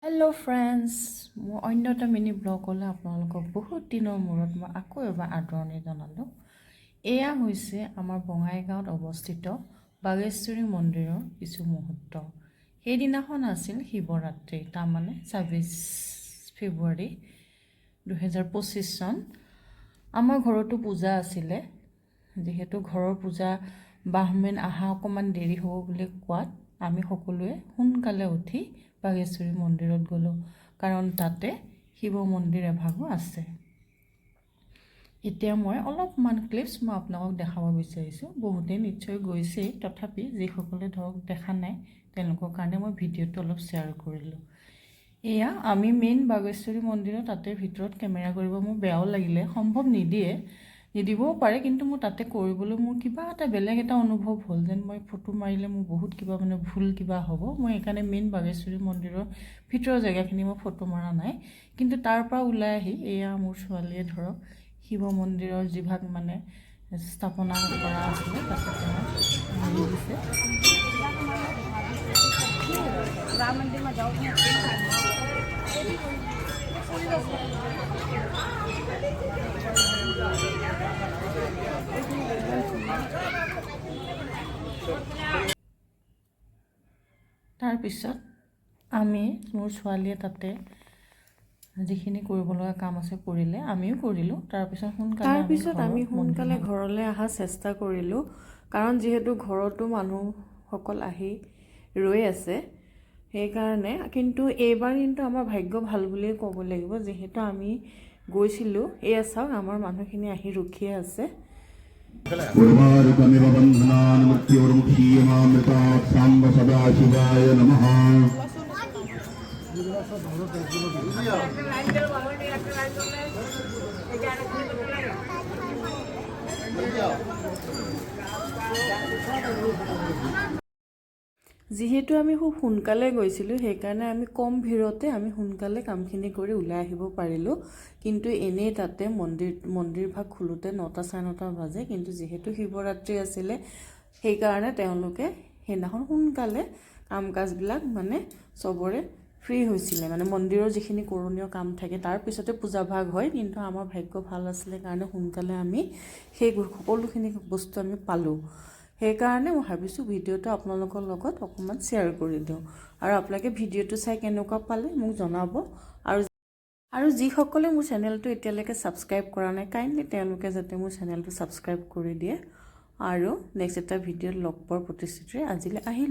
Hello' friends, মোৰ অন্য এটা মিনি ব্লগলৈ আপোনালোকক বহুত দিনৰ মূৰত মই আকৌ এবাৰ আদৰণি জনালোঁ। এয়া হৈছে আমাৰ বঙাইগাঁৱত অৱস্থিত বাগেশ্বৰী মন্দিৰৰ কিছু মুহূৰ্ত। সেইদিনাখন আছিল শিৱৰাত্ৰি, তাৰমানে ২৬ ফেব্ৰুৱাৰী ২০২৫ চন। আমাৰ ঘৰতো পূজা আছিলে। যিহেতু ঘৰৰ পূজা বাহমেন অহা অকণমান দেৰি হ'ব বুলি কোৱাত আমি সকলোৱে সোনকালে উঠি বাগেশ্বৰী মন্দিৰত গ'লোঁ, কাৰণ তাতে শিৱ মন্দিৰ এভাগো আছে। এতিয়া মই অলপমান ক্লিপছ মই আপোনালোকক দেখাব বিচাৰিছোঁ। বহুতেই নিশ্চয় গৈছেই, তথাপি যিসকলে ধৰক দেখা নাই তেওঁলোকৰ কাৰণে মই ভিডিঅ'টো অলপ শ্বেয়াৰ কৰিলোঁ। এয়া আমি মেইন বাগেশ্বৰী মন্দিৰৰ তাতে ভিতৰত কেমেৰা কৰিব মোৰ বেয়াও লাগিলে, সম্ভৱ নিদিবও পাৰে, কিন্তু মোৰ তাতে কৰিবলৈ মোৰ কিবা এটা বেলেগ এটা অনুভৱ হ'ল, যেন মই ফটো মাৰিলে মোৰ বহুত কিবা ভুল কিবা হ'ব। মই সেইকাৰণে মেইন বাগেশ্বৰী মন্দিৰৰ ভিতৰৰ জেগাখিনি মই ফটো মৰা নাই। কিন্তু তাৰ পৰা ওলাই আহি এয়া মোৰ ছোৱালীয়ে ধৰক শিৱ মন্দিৰৰ যিভাগ স্থাপনা কৰা আছিলে তাতে তেওঁ হেৰি দিছে। তাৰপিছত আমি মোৰ ছোৱালীয়ে তাতে যিখিনি কৰিব লগা কাম আছে কৰিলে, আমিও কৰিলোঁ। তাৰপিছত আমি সোনকালে ঘৰলৈ অহাৰ চেষ্টা কৰিলোঁ, কাৰণ যিহেতু ঘৰতো মানুহসকল আহি ৰৈ আছে সেইকাৰণে। কিন্তু এইবাৰ কিন্তু আমাৰ ভাগ্য ভাল বুলিয়ে ক'ব লাগিব, যিহেতু আমি গৈছিলোঁ। এয়া চাওক, আমাৰ মানুহখিনি আহি ৰখিয়ে আছে। যিহেতু আমি খুব সোনকালে গৈছিলোঁ, সেইকাৰণে আমি কম ভিৰতে আমি সোনকালে কামখিনি কৰি ওলাই আহিব পাৰিলোঁ। কিন্তু এনেই তাতে মন্দিৰভাগ খোলোতে ৯টা চাৰে ৯টা বাজে। কিন্তু যিহেতু শিৱৰাত্ৰি আছিলে সেইকাৰণে তেওঁলোকে সেইদিনাখন সোনকালে কাম কাজবিলাক চবৰে ফ্ৰী হৈছিলে। মন্দিৰৰ যিখিনি কৰণীয় কাম থাকে তাৰ পিছতে পূজাভাগ হয়, কিন্তু আমাৰ ভাগ্য ভাল আছিলে কাৰণে সোনকালে আমি সেই সকলোখিনি বস্তু আমি পালোঁ। সেইকাৰণে মই ভাবিছোঁ ভিডিঅ'টো আপোনালোকৰ লগত অকণমান শ্বেয়াৰ কৰি দিওঁ, আৰু আপোনালোকে ভিডিঅ'টো চাই কেনেকুৱা পালে মোক জনাব। আৰু যিসকলে মোৰ চেনেলটো এতিয়ালৈকে ছাবস্ক্ৰাইব কৰা নাই, কাইণ্ডলি তেওঁলোকে যাতে মোৰ চেনেলটো ছাবস্ক্ৰাইব কৰি দিয়ে। আৰু নেক্সট এটা ভিডিঅ'ত লগ পোৱাৰ প্ৰতিশ্ৰুতিৰে আজিলৈ আহিলোঁ।